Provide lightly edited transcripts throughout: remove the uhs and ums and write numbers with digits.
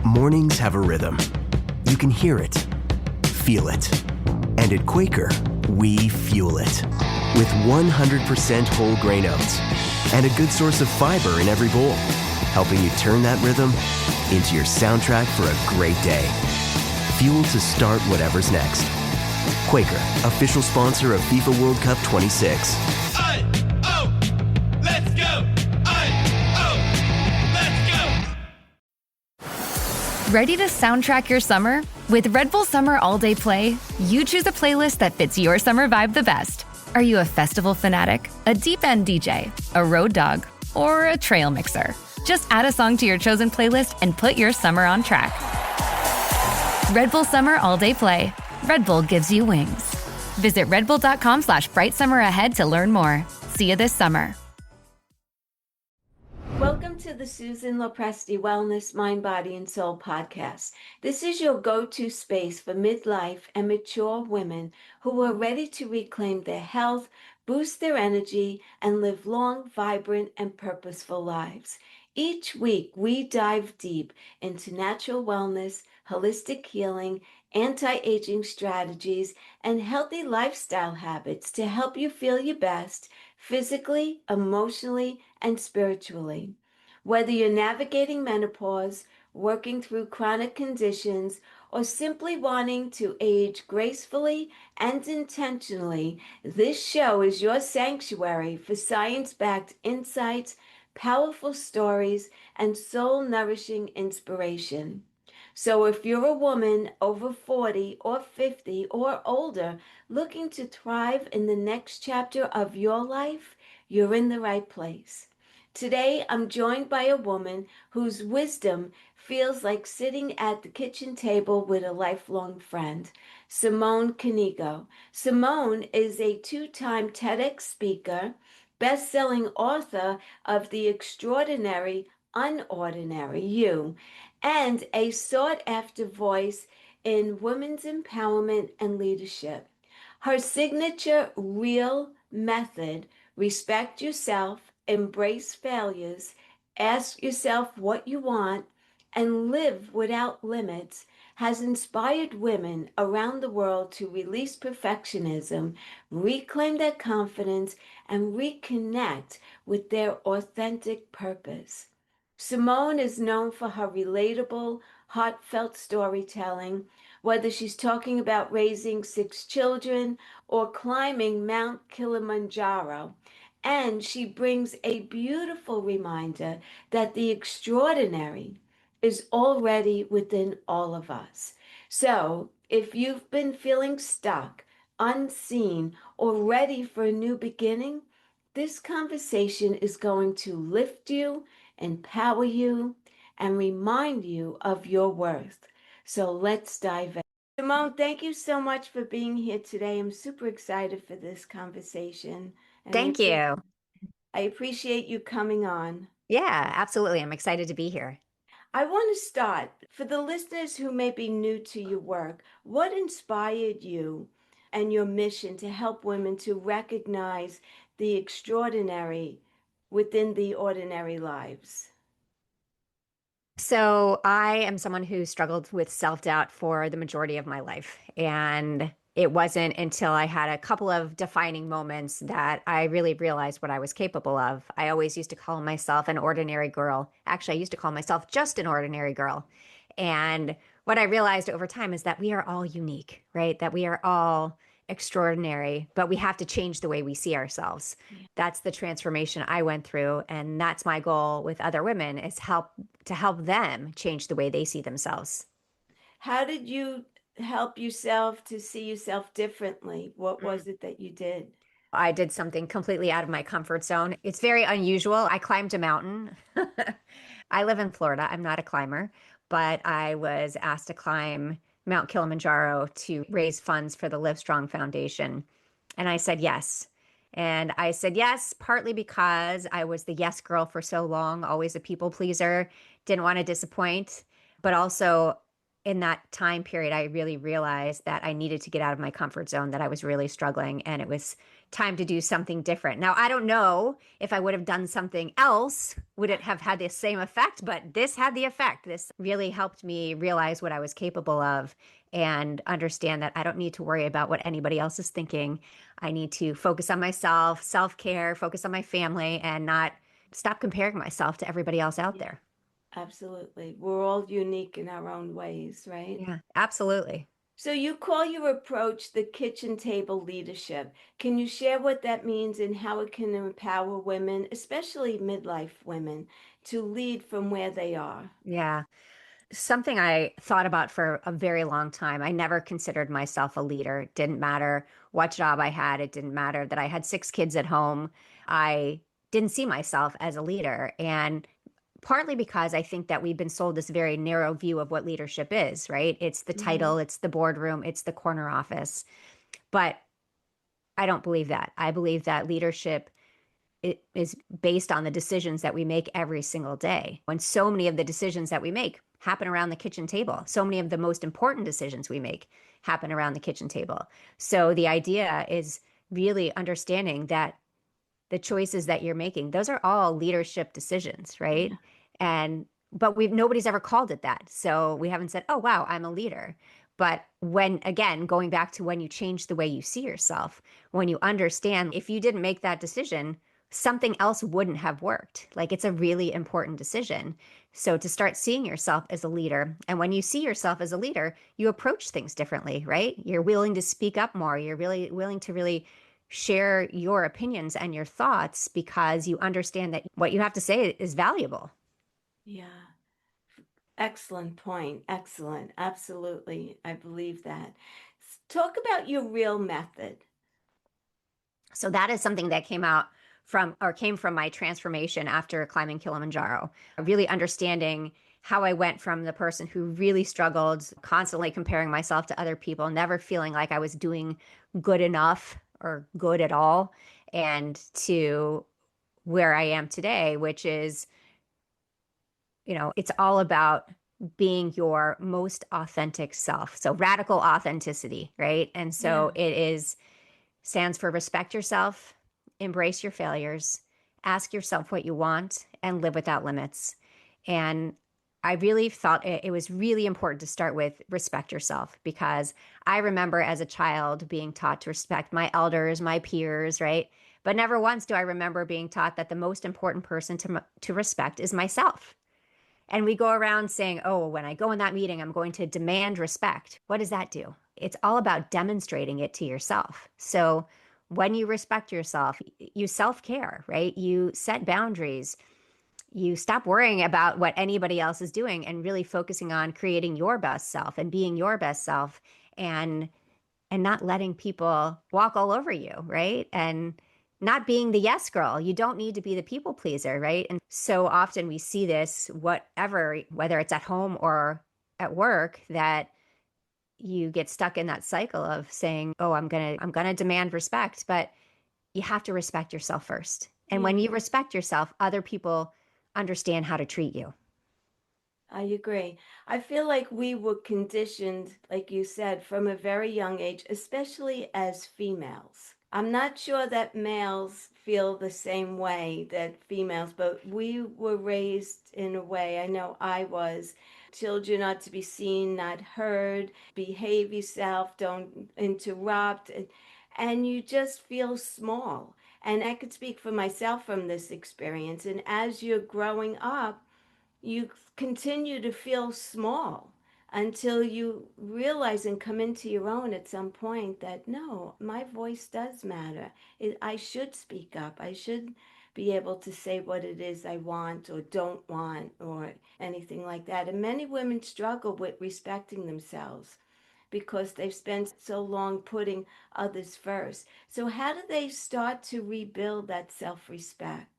Mornings have a rhythm. You can hear it, feel it. And at Quaker, we fuel it. With 100% whole grain oats and a good source of fiber in every bowl, helping you turn that rhythm into your soundtrack for a great day. Fuel to start whatever's next. Quaker, official sponsor of FIFA World Cup 26. Let's go! Let's go! Ready to soundtrack your summer? With Red Bull Summer All Day Play, you choose a playlist that fits your summer vibe the best. Are you a festival fanatic, a deep end DJ, a road dog, or a trail mixer? Just add a song to your chosen playlist and put your summer on track. Red Bull Summer All Day Play. Red Bull gives you wings. Visit redbull.com/brightsummer ahead to learn more. See you this summer. Welcome to the Susan LoPresti Wellness, Mind, Body, and Soul podcast. This is your go-to space for midlife and mature women who are ready to reclaim their health, boost their energy, and live long, vibrant, and purposeful lives. Each week, we dive deep into natural wellness, holistic healing, anti-aging strategies, and healthy lifestyle habits to help you feel your best physically, emotionally, and spiritually. Whether you're navigating menopause, working through chronic conditions, or simply wanting to age gracefully and intentionally, this show is your sanctuary for science-backed insights, powerful stories, and soul-nourishing inspiration. So if you're a woman over 40 or 50 or older looking to thrive in the next chapter of your life, you're in the right place. Today, I'm joined by a woman whose wisdom feels like sitting at the kitchen table with a lifelong friend, Simone Knego. Simone is a two-time TEDx speaker, best-selling author of The Extraordinary, UnOrdinary You, and a sought-after voice in women's empowerment and leadership. Her signature real method, respect yourself, embrace failures, ask yourself what you want, and live without limits, has inspired women around the world to release perfectionism, reclaim their confidence, and reconnect with their authentic purpose. Simone is known for her relatable, heartfelt storytelling, whether she's talking about raising 6 children or climbing Mount Kilimanjaro. And she brings a beautiful reminder that the extraordinary is already within all of us. So if you've been feeling stuck, unseen, or ready for a new beginning, this conversation is going to lift you, empower you, and remind you of your worth. So let's dive in. Simone, thank you so much for being here today. I'm super excited for this conversation. And Thank you. I appreciate you coming on. Yeah, absolutely. I'm excited to be here. I want to start, for the listeners who may be new to your work, what inspired you and your mission to help women to recognize the extraordinary within the ordinary lives? So I am someone who struggled with self-doubt for the majority of my life. And it wasn't until I had a couple of defining moments that I really realized what I was capable of. I always used to call myself an ordinary girl. Actually, I used to call myself just an ordinary girl. And what I realized over time is that we are all unique, right? That we are all extraordinary, but we have to change the way we see ourselves. That's the transformation I went through. And that's my goal with other women is to help them change the way they see themselves. How did you help yourself to see yourself differently? What was it that you did? I did something completely out of my comfort zone. It's very unusual. I climbed a mountain. I live in Florida. I'm not a climber, but I was asked to climb Mount Kilimanjaro to raise funds for the Live Strong Foundation. And I said yes. And I said yes, partly because I was the yes girl for so long, always a people pleaser, didn't want to disappoint, but also in that time period, I really realized that I needed to get out of my comfort zone, that I was really struggling, and it was time to do something different. Now, I don't know if I would have done something else, would it have had the same effect? But this had the effect. This really helped me realize what I was capable of and understand that I don't need to worry about what anybody else is thinking. I need to focus on myself, self-care, focus on my family, and not stop comparing myself to everybody else out there. Absolutely. We're all unique in our own ways, right? Yeah, absolutely. So you call your approach the kitchen table leadership. Can you share what that means and how it can empower women, especially midlife women, to lead from where they are? Yeah. Something I thought about for a very long time. I never considered myself a leader. It didn't matter what job I had. It didn't matter that I had 6 kids at home. I didn't see myself as a leader. And partly because I think that we've been sold this very narrow view of what leadership is, right? It's the Mhm. title, it's the boardroom, it's the corner office. But I don't believe that. I believe that leadership it is based on the decisions that we make every single day. When so many of the decisions that we make happen around the kitchen table, so many of the most important decisions we make happen around the kitchen table. So the idea is really understanding that the choices that you're making, those are all leadership decisions, right? Yeah. And but we've nobody's ever called it that. So we haven't said, "Oh, wow, I'm a leader." But when again, going back to when you change the way you see yourself, when you understand if you didn't make that decision, something else wouldn't have worked. Like it's a really important decision. So to start seeing yourself as a leader, and when you see yourself as a leader, you approach things differently, right? You're willing to speak up more. You're really willing to really share your opinions and your thoughts because you understand that what you have to say is valuable. Yeah. Excellent point. Excellent. Absolutely. I believe that. Talk about your real method. So that is something that came from my transformation after climbing Kilimanjaro, really understanding how I went from the person who really struggled, constantly comparing myself to other people, never feeling like I was doing good enough or good at all, and to where I am today, which is, it's all about being your most authentic self. So radical authenticity, right? And Yeah. so it is stands for respect yourself, embrace your failures, ask yourself what you want, and live without limits. And I really thought it was really important to start with respect yourself because I remember as a child being taught to respect my elders, my peers, right? But never once do I remember being taught that the most important person to respect is myself. And we go around saying, oh, when I go in that meeting, I'm going to demand respect. What does that do? It's all about demonstrating it to yourself. So when you respect yourself, you self care, right? You set boundaries. You stop worrying about what anybody else is doing and really focusing on creating your best self and being your best self and not letting people walk all over you, right? And not being the yes girl. You don't need to be the people pleaser, right? And so often we see this, whether it's at home or at work, that you get stuck in that cycle of saying, "Oh, I'm going to demand respect," but you have to respect yourself first. And when Yeah. you respect yourself, other people understand how to treat you. I agree. I feel like we were conditioned, like you said, from a very young age, especially as females. I'm not sure that males feel the same way that females, but we were raised in a way, I know I was. Children are to be seen, not heard, behave yourself, don't interrupt, and you just feel small. And I could speak for myself from this experience. And as you're growing up, you continue to feel small until you realize and come into your own at some point that no, my voice does matter. I should speak up. I should be able to say what it is I want or don't want or anything like that. And many women struggle with respecting themselves because they've spent so long putting others first. So, how do they start to rebuild that self respect?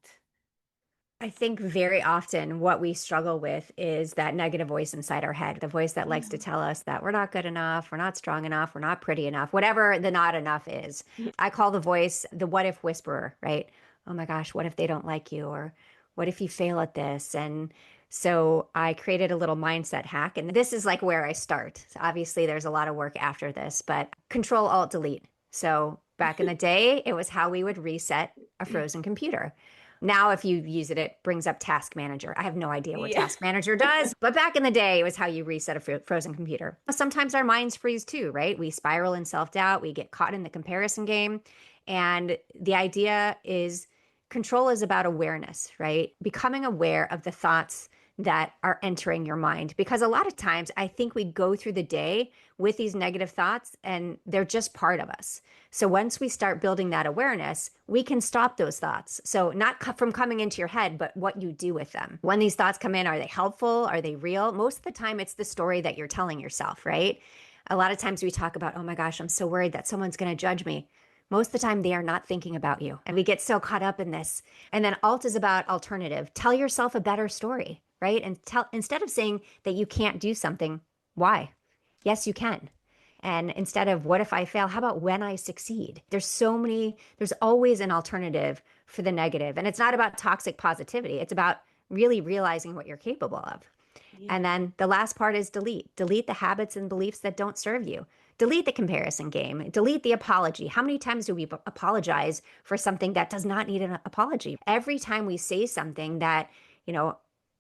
I think very often what we struggle with is that negative voice inside our head, the voice that likes to Yeah. tell us that we're not good enough, we're not strong enough, we're not pretty enough, whatever the not enough is. I call the voice the what if whisperer, right? Oh my gosh, what if they don't like you? Or what if you fail at this? And So I created a little mindset hack, and this is like where I start. So obviously, there's a lot of work after this, but Control Alt Delete. So back in the day, it was how we would reset a frozen computer. Now, if you use it, it brings up Task Manager. I have no idea what Yeah. Task Manager does, but back in the day, it was how you reset a frozen computer. Sometimes our minds freeze too, right? We spiral in self-doubt, we get caught in the comparison game. And the idea is control is about awareness, right? Becoming aware of the thoughts that are entering your mind. Because a lot of times I think we go through the day with these negative thoughts and they're just part of us. So once we start building that awareness, we can stop those thoughts. So not from coming into your head, but what you do with them. When these thoughts come in, are they helpful? Are they real? Most of the time, it's the story that you're telling yourself, right? A lot of times we talk about, oh my gosh, I'm so worried that someone's going to judge me. Most of the time, they are not thinking about you. And we get so caught up in this. And then alt is about alternative. Tell yourself a better story, right? And instead of saying that you can't do something, why? Yes, you can. And instead of what if I fail, how about when I succeed? There's always an alternative for the negative. And it's not about toxic positivity. It's about really realizing what you're capable of. Yeah. And then the last part is delete. Delete the habits and beliefs that don't serve you. Delete the comparison game. Delete the apology. How many times do we apologize for something that does not need an apology? Every time we say something that,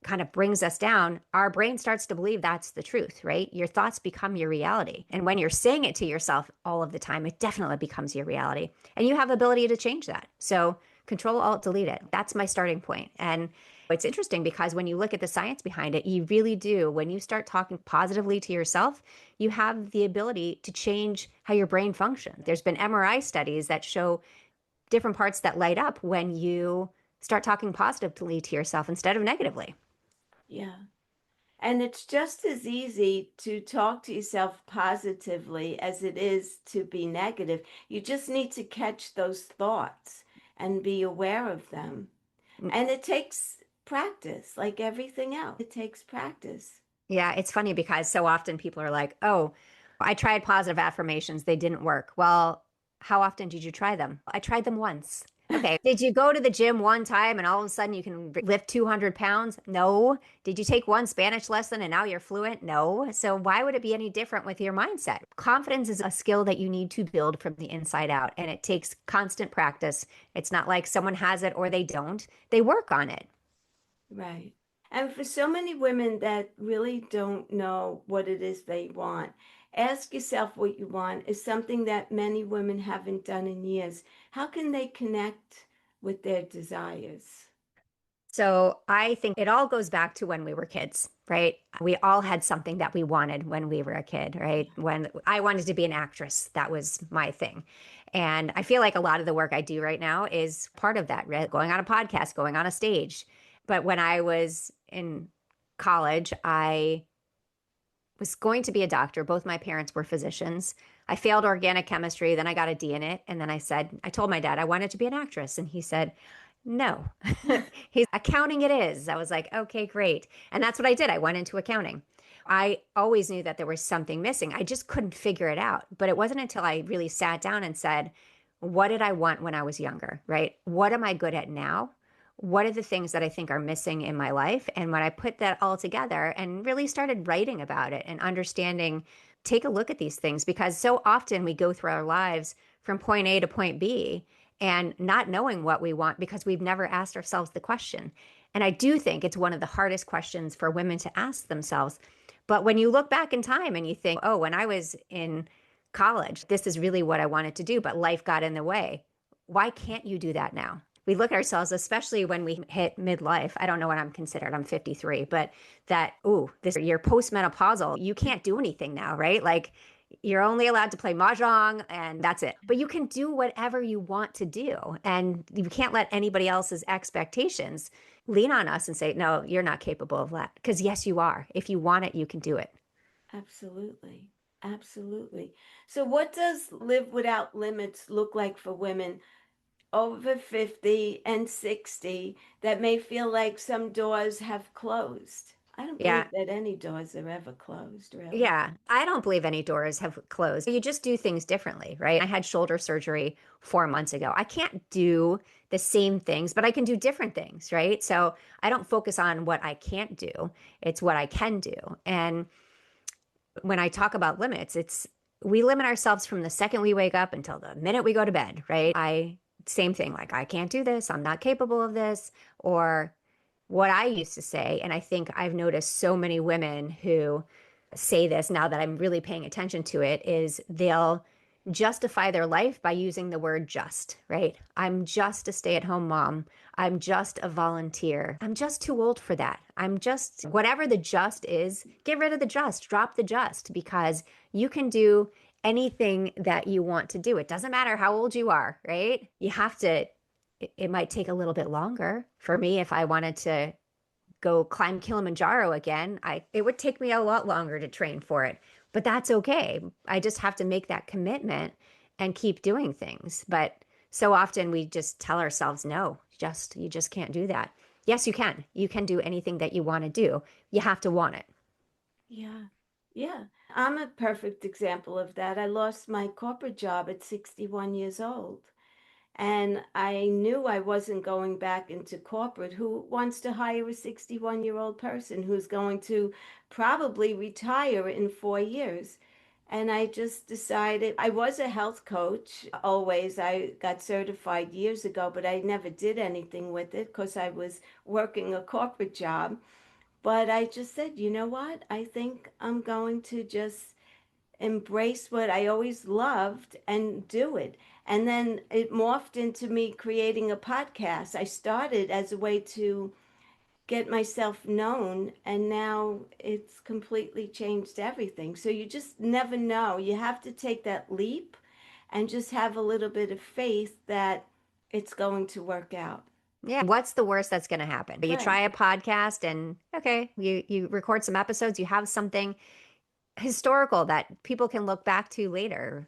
kind of brings us down, our brain starts to believe that's the truth, right? Your thoughts become your reality. And when you're saying it to yourself all of the time, it definitely becomes your reality. And you have ability to change that. So Control Alt Delete it. That's my starting point. And it's interesting because when you look at the science behind it, you really do. When you start talking positively to yourself, you have the ability to change how your brain functions. There's been MRI studies that show different parts that light up when you start talking positively to yourself instead of negatively. Yeah. And it's just as easy to talk to yourself positively as it is to be negative. You just need to catch those thoughts and be aware of them. And it takes practice, like everything else. It takes practice. Yeah, it's funny because so often people are like, oh, I tried positive affirmations, they didn't work. Well, how often did you try them? I tried them once. Okay. Did you go to the gym one time and all of a sudden you can lift 200 pounds? No. Did you take one Spanish lesson and now you're fluent? No. So why would it be any different with your mindset? Confidence is a skill that you need to build from the inside out, and it takes constant practice. It's not like someone has it or they don't. They work on it. Right. And for so many women that really don't know what it is they want, ask yourself what you want is something that many women haven't done in years. How can they connect with their desires? So I think it all goes back to when we were kids, right? We all had something that we wanted when we were a kid, right? When I wanted to be an actress, that was my thing. And I feel like a lot of the work I do right now is part of that, right? Going on a podcast, going on a stage. But when I was in college, I was going to be a doctor. Both my parents were physicians. I failed organic chemistry, then I got a D in it. And then I told my dad I wanted to be an actress. And he said, no, he's accounting it is. I was like, okay, great. And that's what I did. I went into accounting. I always knew that there was something missing. I just couldn't figure it out. But it wasn't until I really sat down and said, what did I want when I was younger, right? What am I good at now? What are the things that I think are missing in my life? And when I put that all together and really started writing about it and understanding, take a look at these things, because so often we go through our lives from point A to point B and not knowing what we want because we've never asked ourselves the question. And I do think it's one of the hardest questions for women to ask themselves. But when you look back in time and you think, oh, when I was in college, this is really what I wanted to do, but life got in the way. Why can't you do that now? We look at ourselves, especially when we hit midlife. I don't know what I'm considered. I'm 53, but you're postmenopausal. You can't do anything now, right? Like you're only allowed to play mahjong and that's it. But you can do whatever you want to do. And you can't let anybody else's expectations lean on us and say, no, you're not capable of that. Because yes, you are. If you want it, you can do it. Absolutely. Absolutely. So what does live without limits look like for women over 50 and 60 that may feel like some doors have closed? I don't Yeah. believe that any doors are ever closed, really. Yeah, I don't believe any doors have closed. You just do things differently, right? I had shoulder surgery 4 months ago. I can't do the same things, but I can do different things, right? So I don't focus on what I can't do, it's what I can do. And when I talk about limits, it's we limit ourselves from the second we wake up until the minute we go to bed, right? Same thing, like, I can't do this, I'm not capable of this, or what I used to say. And I think I've noticed so many women who say this now that I'm really paying attention to it is they'll justify their life by using the word just, right? I'm just a stay-at-home mom. I'm just a volunteer. I'm just too old for that. I'm just whatever the just is, get rid of the just, drop the just, because you can do anything that you want to do. It doesn't matter how old you are, right? You have to, it might take a little bit longer. For me, if I wanted to go climb Kilimanjaro again, it would take me a lot longer to train for it, but that's okay. I just have to make that commitment and keep doing things. But so often we just tell ourselves, no, you just can't do that. Yes, you can. You can do anything that you want to do. You have to want it. Yeah. Yeah. I'm a perfect example of that. I lost my corporate job at 61 years old. And I knew I wasn't going back into corporate. Who wants to hire a 61-year-old person who's going to probably retire in 4 years? And I just decided I was a health coach always. I got certified years ago, but I never did anything with it because I was working a corporate job. But I just said, you know what? I think I'm going to just embrace what I always loved and do it. And then it morphed into me creating a podcast. I started as a way to get myself known, and now it's completely changed everything. So you just never know. You have to take that leap and just have a little bit of faith that it's going to work out. Yeah. What's the worst that's going to happen? You Right. try a podcast and okay, you record some episodes, you have something historical that people can look back to later.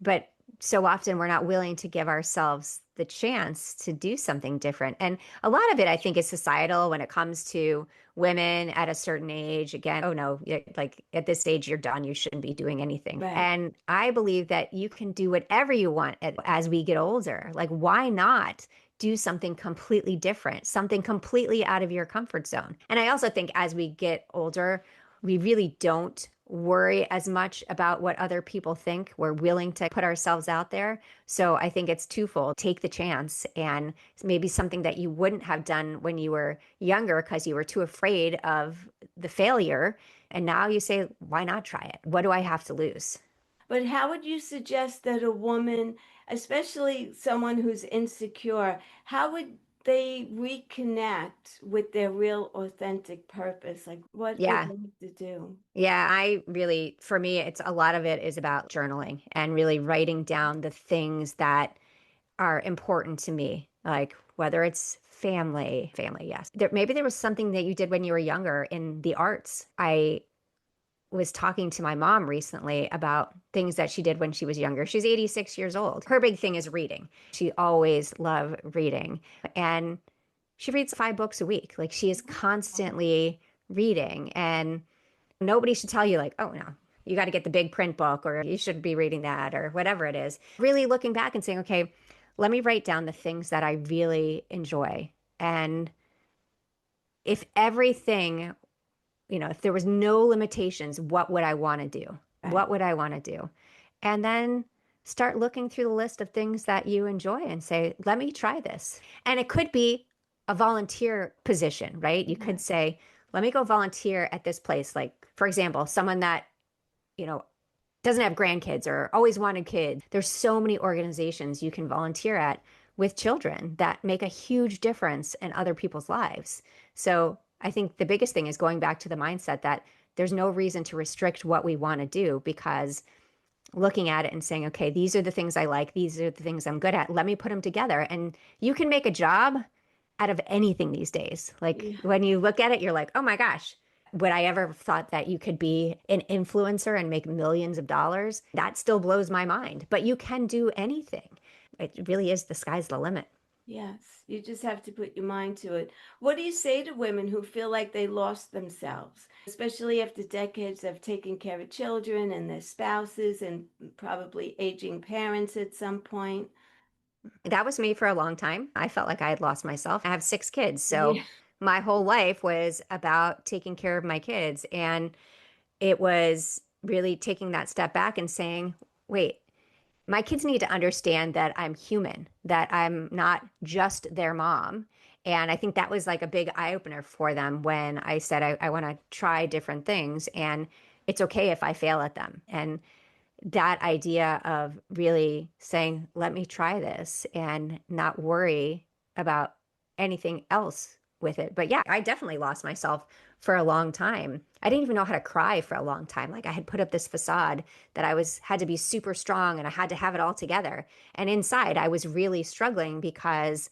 But so often we're not willing to give ourselves the chance to do something different. And a lot of it, I think, is societal when it comes to women at a certain age. Again, oh no, like at this age, you're done. You shouldn't be doing anything. Right. And I believe that you can do whatever you want as we get older. Like, why not? Do something completely different, something completely out of your comfort zone. And I also think as we get older, we really don't worry as much about what other people think. We're willing to put ourselves out there. So I think it's twofold. Take the chance, and maybe something that you wouldn't have done when you were younger because you were too afraid of the failure. And now you say, why not try it? What do I have to lose? But how would you suggest that a woman, especially someone who's insecure, how would they reconnect with their real authentic purpose? Like, what would Yeah. they have to do? Yeah, for me, it's a lot of it is about journaling and really writing down the things that are important to me, like whether it's family, yes. Maybe there was something that you did when you were younger in the arts. I was talking to my mom recently about things that she did when she was younger. She's 86 years old. Her big thing is reading. She always loved reading. And she reads 5 books a week. Like, she is constantly reading. And nobody should tell you, like, oh, no, you got to get the big print book or you should be reading that or whatever it is. Really looking back and saying, okay, let me write down the things that I really enjoy. And if everything, if there was no limitations, what would I want to do? Right. What would I want to do? And then start looking through the list of things that you enjoy and say, let me try this. And it could be a volunteer position, right? You could say, let me go volunteer at this place. Like, for example, someone that, doesn't have grandkids or always wanted kids. There's so many organizations you can volunteer at with children that make a huge difference in other people's lives. So I think the biggest thing is going back to the mindset that there's no reason to restrict what we want to do, because looking at it and saying, okay, these are the things I like. These are the things I'm good at. Let me put them together. And you can make a job out of anything these days. Like, when you look at it, you're like, oh my gosh, would I ever have thought that you could be an influencer and make millions of dollars? That still blows my mind. But you can do anything. It really is, the sky's the limit. Yes, you just have to put your mind to it. What do you say to women who feel like they lost themselves, especially after decades of taking care of children and their spouses and probably aging parents at some point? That was me for a long time. I felt like I had lost myself. I have 6 kids. So Yeah. my whole life was about taking care of my kids. And it was really taking that step back and saying, wait, my kids need to understand that I'm human, that I'm not just their mom. And I think that was like a big eye opener for them when I said, I want to try different things and it's okay if I fail at them. And that idea of really saying, let me try this and not worry about anything else with it. But yeah, I definitely lost myself for a long time. I didn't even know how to cry for a long time. Like I had put up this facade that I was had to be super strong and I had to have it all together. And inside I was really struggling because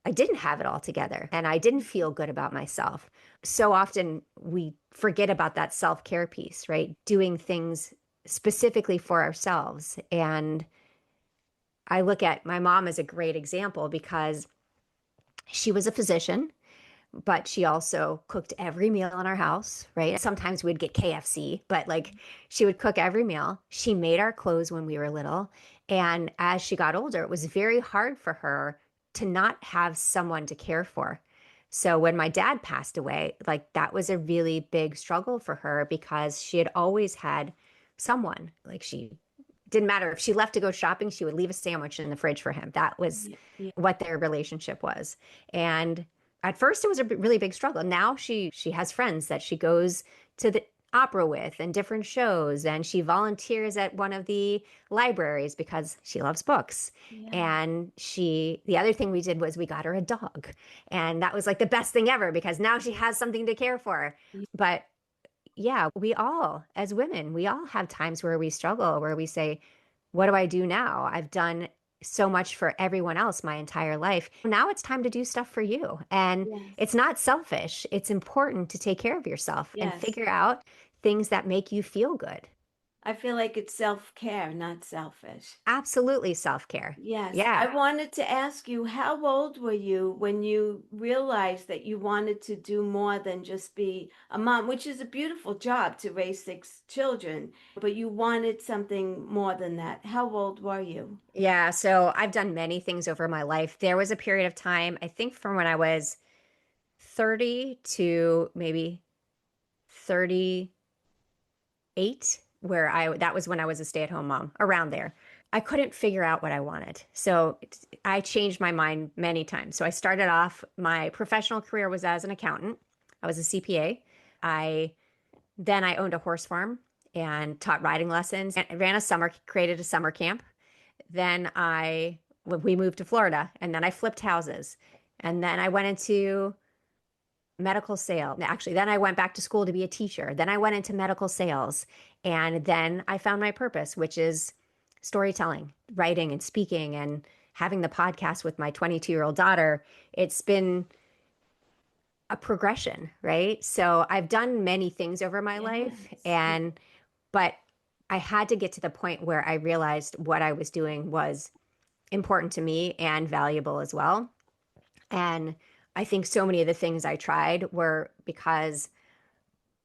I didn't have it all together and I didn't feel good about myself. So often we forget about that self-care piece, right? Doing things specifically for ourselves. And I look at my mom as a great example because she was a physician, but she also cooked every meal in our house, right? Sometimes we'd get KFC, but like she would cook every meal. She made our clothes when we were little. And as she got older, it was very hard for her to not have someone to care for. So when my dad passed away, like that was a really big struggle for her because she had always had someone. Like she didn't matter if she left to go shopping, she would leave a sandwich in the fridge for him. That was Yeah. Yeah. what their relationship was. And at first it was a really big struggle. Now she has friends that she goes to the opera with and different shows, and she volunteers at one of the libraries because she loves books. Yeah. And the other thing we did was we got her a dog, and that was like the best thing ever because now she has something to care for. But yeah, we all, as women, we all have times where we struggle, where we say, what do I do now? I've done so much for everyone else my entire life. Now it's time to do stuff for you. And Yes. it's not selfish. It's important to take care of yourself and Yes. figure out things that make you feel good. I feel like it's self-care, not selfish. Absolutely self-care. Yes, Yeah. I wanted to ask you, how old were you when you realized that you wanted to do more than just be a mom, which is a beautiful job to raise 6 children, but you wanted something more than that. How old were you? Yeah. So I've done many things over my life. There was a period of time, I think from when I was 30 to maybe 38 where I that was when I was a stay-at-home mom around there. I couldn't figure out what I wanted. So I changed my mind many times. So I started off my professional career was as an accountant. I was a CPA. I then I owned a horse farm and taught riding lessons and ran a summer created a summer camp. Then we moved to Florida and then I flipped houses. And then I went into medical sales. Actually, then I went back to school to be a teacher. Then I went into medical sales. And then I found my purpose, which is storytelling, writing, and speaking, and having the podcast with my 22-year-old daughter. It's been a progression, right? So I've done many things over my life, Yes. but I had to get to the point where I realized what I was doing was important to me and valuable as well. And I think so many of the things I tried were because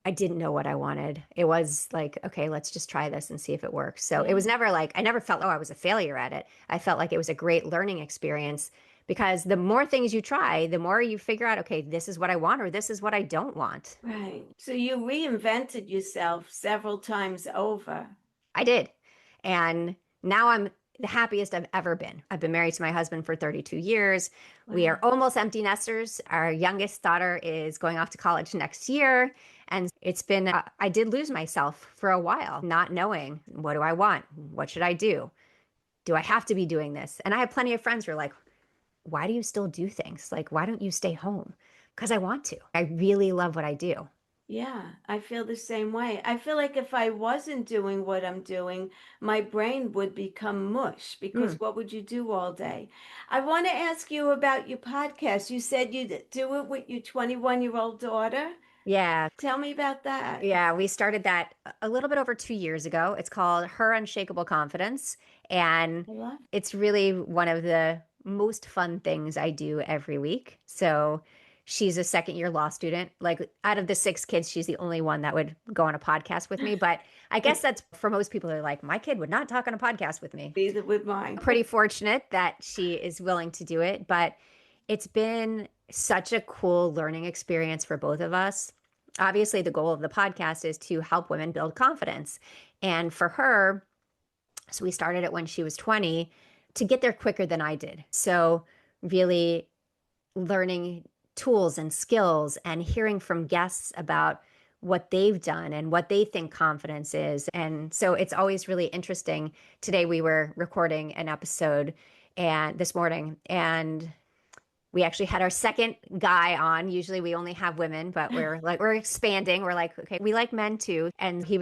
I didn't know what I wanted. It was like, okay, let's just try this and see if it works. So it Yeah. was never like, I never felt, oh, I was a failure at it. I felt like it was a great learning experience because the more things you try, the more you figure out, okay, this is what I want or this is what I don't want. Right. So you reinvented yourself several times over. I did. And now I'm the happiest I've ever been. I've been married to my husband for 32 years. We Wow. are almost empty nesters. Our youngest daughter is going off to college next year. And it's been, I did lose myself for a while, not knowing what do I want? What should I do? Do I have to be doing this? And I have plenty of friends who are like, why do you still do things? Like, why don't you stay home? Because I want to. I really love what I do. Yeah, I feel the same way. I feel like if I wasn't doing what I'm doing, my brain would become mush Mm, because what would you do all day? I want to ask you about your podcast. You said you do it with your 21-year-old daughter. yeah. Tell me about that. Yeah, we started that a little bit over 2 years ago. It's called Her Unshakable Confidence. And I love it's really one of the most fun things I do every week. So she's a second-year law student. Like out of the 6 kids, she's the only one that would go on a podcast with me. But I guess that's for most people who are like, my kid would not talk on a podcast with me. Neither would mine. Pretty fortunate that she is willing to do it. But it's been such a cool learning experience for both of us. Obviously, the goal of the podcast is to help women build confidence. And for her, so we started it when she was 20 to get there quicker than I did. So really learning tools and skills and hearing from guests about what they've done and what they think confidence is. And so it's always really interesting. Today we were recording an episode and this morning, and we actually had our second guy on. Usually we only have women, but we're expanding. We're like, okay, we like men too. And we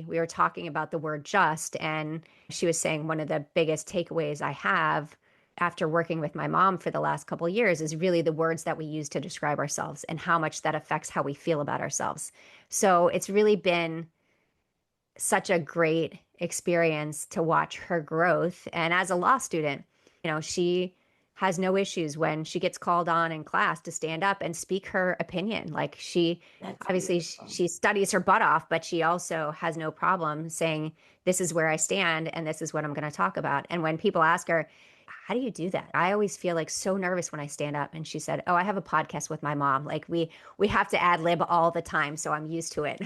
were talking about the word just, and she was saying one of the biggest takeaways I have after working with my mom for the last couple of years is really the words that we use to describe ourselves and how much that affects how we feel about ourselves. So it's really been such a great experience to watch her growth. And as a law student, she has no issues when she gets called on in class to stand up and speak her opinion. Like obviously she studies her butt off, but she also has no problem saying, this is where I stand and this is what I'm going to talk about. And when people ask her, how do you do that? I always feel like so nervous when I stand up. And she said, oh, I have a podcast with my mom. Like we have to ad lib all the time. So I'm used to it.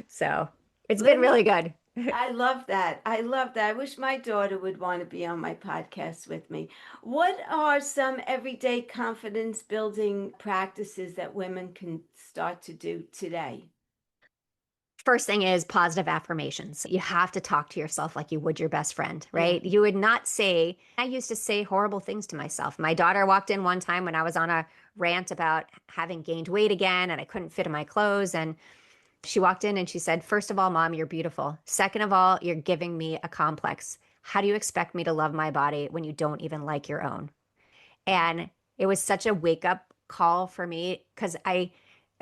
So it's been really good. I love that. I love that. I wish my daughter would want to be on my podcast with me. What are some everyday confidence building practices that women can start to do today? First thing is positive affirmations. You have to talk to yourself like you would your best friend, right? You would not say, I used to say horrible things to myself. My daughter walked in one time when I was on a rant about having gained weight again and I couldn't fit in my clothes. And she walked in and she said, first of all, Mom, you're beautiful. Second of all, you're giving me a complex. How do you expect me to love my body when you don't even like your own? And it was such a wake up call for me because I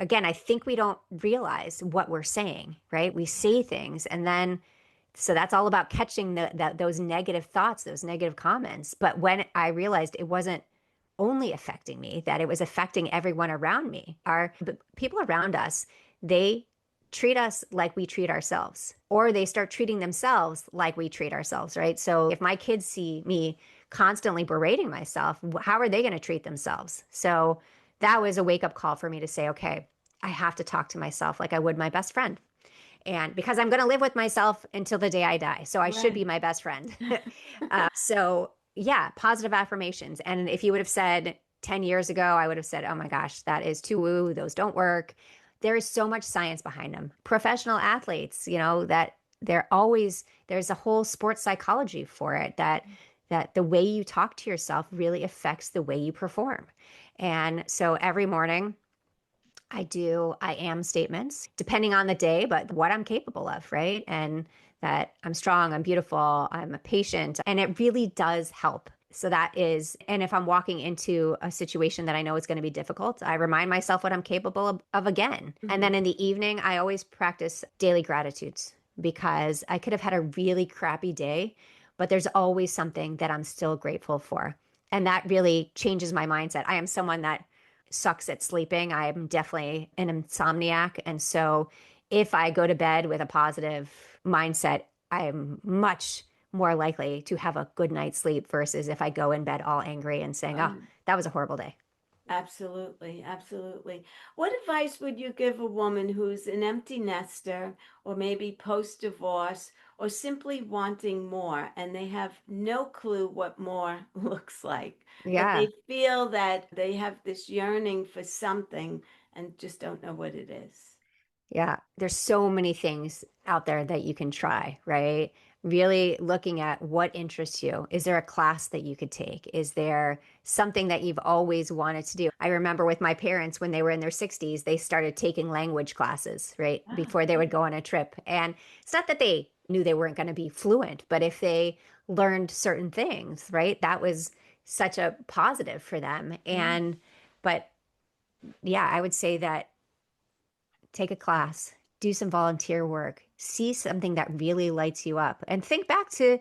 think we don't realize what we're saying, right? We say things and then, so that's all about catching those negative thoughts, those negative comments. But when I realized it wasn't only affecting me, that it was affecting everyone around me, the people around us, they treat us like we treat ourselves, or they start treating themselves like we treat ourselves, right? So if my kids see me constantly berating myself, how are they going to treat themselves? So that was a wake-up call for me to say, okay, I have to talk to myself like I would my best friend. And because I'm going to live with myself until the day I die. So I should be my best friend. So yeah, positive affirmations. And if you would have said 10 years ago, I would have said, oh my gosh, that is too woo. Those don't work. There is so much science behind them. Professional athletes, that there's a whole sports psychology for it, that the way you talk to yourself really affects the way you perform. And so every morning I am statements depending on the day, but what I'm capable of, right? And that I'm strong, I'm beautiful, I'm a patient, and it really does help. So and if I'm walking into a situation that I know is going to be difficult, I remind myself what I'm capable of again. Mm-hmm. And then in the evening, I always practice daily gratitudes because I could have had a really crappy day, but there's always something that I'm still grateful for. And that really changes my mindset. I am someone that sucks at sleeping. I am definitely an insomniac. And so if I go to bed with a positive mindset, I am much more likely to have a good night's sleep versus if I go in bed all angry and saying, oh, that was a horrible day. Absolutely. Absolutely. What advice would you give a woman who's an empty nester or maybe post-divorce or simply wanting more and they have no clue what more looks like? Yeah. But they feel that they have this yearning for something and just don't know what it is. Yeah. There's so many things out there that you can try, right? Really looking at what interests you. Is there a class that you could take? Is there something that you've always wanted to do? I remember with my parents when they were in their 60s, they started taking language classes, right? Before they would go on a trip. And it's not that they knew they weren't going to be fluent, but if they learned certain things, right? That was such a positive for them. But yeah, I would say that take a class, do some volunteer work, see something that really lights you up, and think back to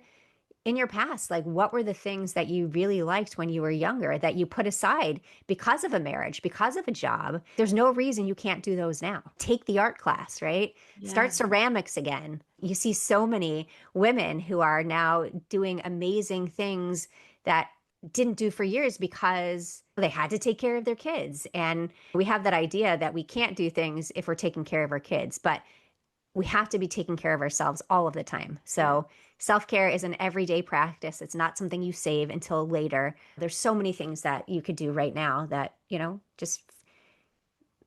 in your past, like what were the things that you really liked when you were younger that you put aside because of a marriage, because of a job? There's no reason you can't do those now. Take the art class, right? Yeah. Start ceramics again. You see so many women who are now doing amazing things that didn't do for years because they had to take care of their kids. And we have that idea that we can't do things if we're taking care of our kids, but we have to be taking care of ourselves all of the time. So self-care is an everyday practice. It's not something you save until later. There's so many things that you could do right now that, just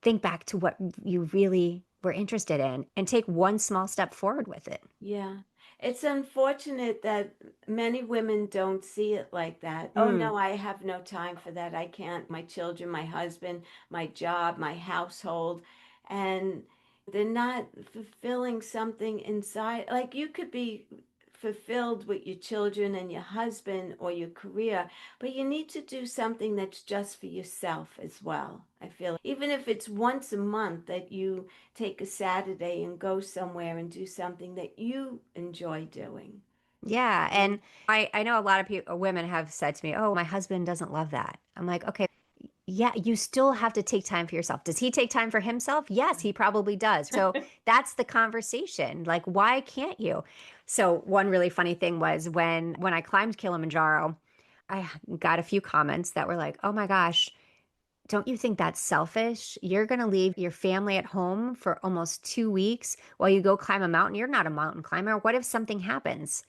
think back to what you really were interested in and take one small step forward with it. Yeah. It's unfortunate that many women don't see it like that. Oh, Mm. no, I have no time for that. I can't. My children, my husband, my job, my household. And they're not fulfilling something inside. Like you could be fulfilled with your children and your husband or your career, but you need to do something that's just for yourself as well. I feel even if it's once a month that you take a Saturday and go somewhere and do something that you enjoy doing. Yeah. And I know a lot of people, women have said to me, oh, my husband doesn't love that. I'm like, okay, yeah, you still have to take time for yourself. Does he take time for himself? Yes, he probably does. So that's the conversation. Like, why can't you? So one really funny thing was when I climbed Kilimanjaro, I got a few comments that were like, "Oh my gosh, don't you think that's selfish? You're going to leave your family at home for almost 2 weeks while you go climb a mountain. You're not a mountain climber. What if something happens?"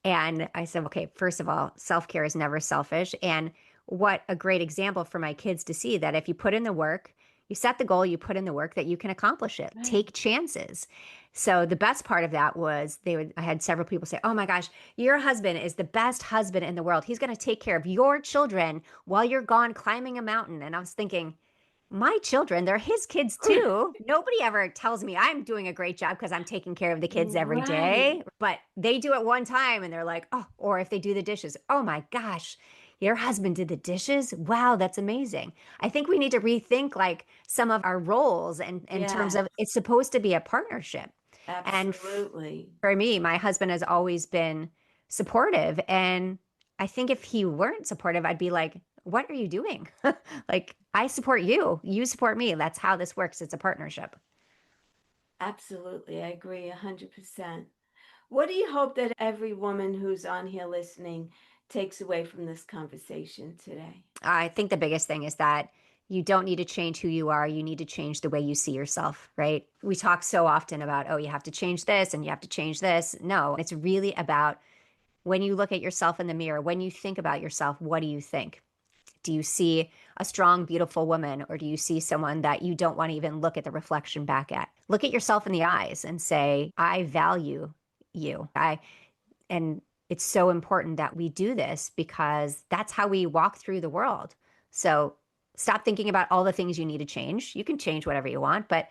And I said, okay, first of all, self care is never selfish. And what a great example for my kids to see that if you put in the work, you set the goal, you put in the work, that you can accomplish it. Right. Take chances. So the best part of that was I had several people say, oh my gosh, your husband is the best husband in the world. He's going to take care of your children while you're gone climbing a mountain. And I was thinking, my children, they're his kids too. Nobody ever tells me I'm doing a great job because I'm taking care of the kids every Right. day, but they do it one time and they're like, oh, or if they do the dishes, oh my gosh, your husband did the dishes? Wow, that's amazing. I think we need to rethink like some of our roles and in terms Yeah, of it's supposed to be a partnership. And absolutely. for me, my husband has always been supportive. And I think if he weren't supportive, I'd be like, what are you doing? Like, I support you. You support me. That's how this works. It's a partnership. Absolutely. I agree 100%. What do you hope that every woman who's on here listening takes away from this conversation today? I think the biggest thing is that you don't need to change who you are. You need to change the way you see yourself, right? We talk so often about, oh, you have to change this and you have to change this. No, it's really about when you look at yourself in the mirror, when you think about yourself, what do you think? Do you see a strong, beautiful woman, or do you see someone that you don't want to even look at the reflection back at? Look at yourself in the eyes and say, I value you. And it's so important that we do this because that's how we walk through the world. So stop thinking about all the things you need to change. You can change whatever you want, but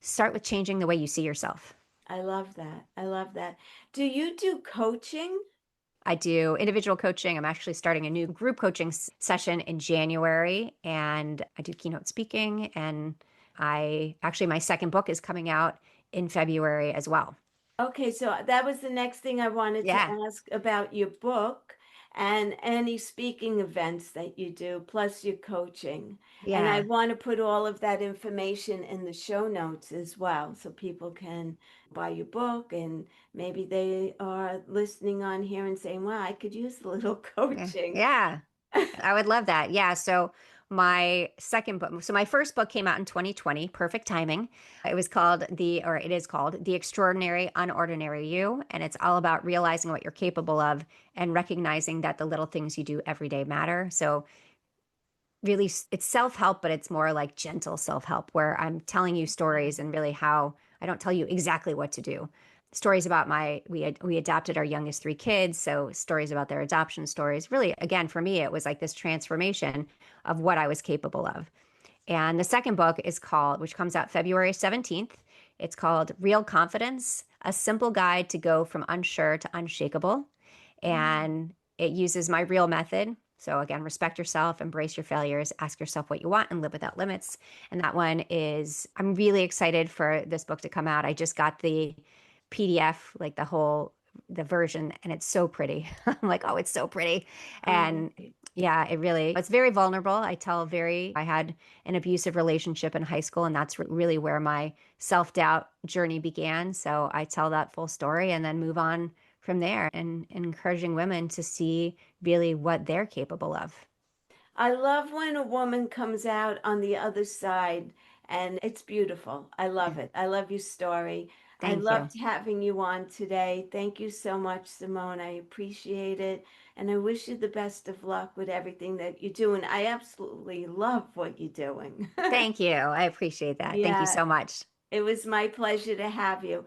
start with changing the way you see yourself. I love that. I love that. Do you do coaching? I do individual coaching. I'm actually starting a new group coaching session in January, and I do keynote speaking. And my second book is coming out in February as well. Okay, so that was the next thing I wanted to Yeah. ask about your book and any speaking events that you do, plus your coaching. And I Yeah. want to put all of that information in the show notes as well, so people can buy your book and maybe they are listening on here and saying, well, I could use a little Yeah. coaching. Yeah. I would love that. Yeah. So my first book came out in 2020, perfect timing. It is called The Extraordinary Unordinary You. And it's all about realizing what you're capable of and recognizing that the little things you do every day matter. So really it's self-help, but it's more like gentle self-help where I'm telling you stories and really how I don't tell you exactly what to do. Stories about we adopted our youngest three kids, so stories about their adoption stories. Really, again, for me, it was like this transformation of what I was capable of. And the second book which comes out February 17th. It's called Real Confidence, a simple guide to go from unsure to unshakable. And it uses my real method. So again, respect yourself, embrace your failures, ask yourself what you want, and live without limits. And that one I'm really excited for this book to come out. I just got the PDF, like the whole the version, and it's so pretty. I'm like, oh, it's so pretty. And yeah, it's very vulnerable. I had an abusive relationship in high school, and that's really where my self-doubt journey began. So I tell that full story and then move on from there, and encouraging women to see really what they're capable of. I love when a woman comes out on the other side, and it's beautiful. I love it. I love your story. I Thank you. loved having you on today. Thank you so much, Simone. I appreciate it. And I wish you the best of luck with everything that you're doing. I absolutely love what you're doing. Thank you. I appreciate that. Thank you Yeah, so much. it was my pleasure to have you.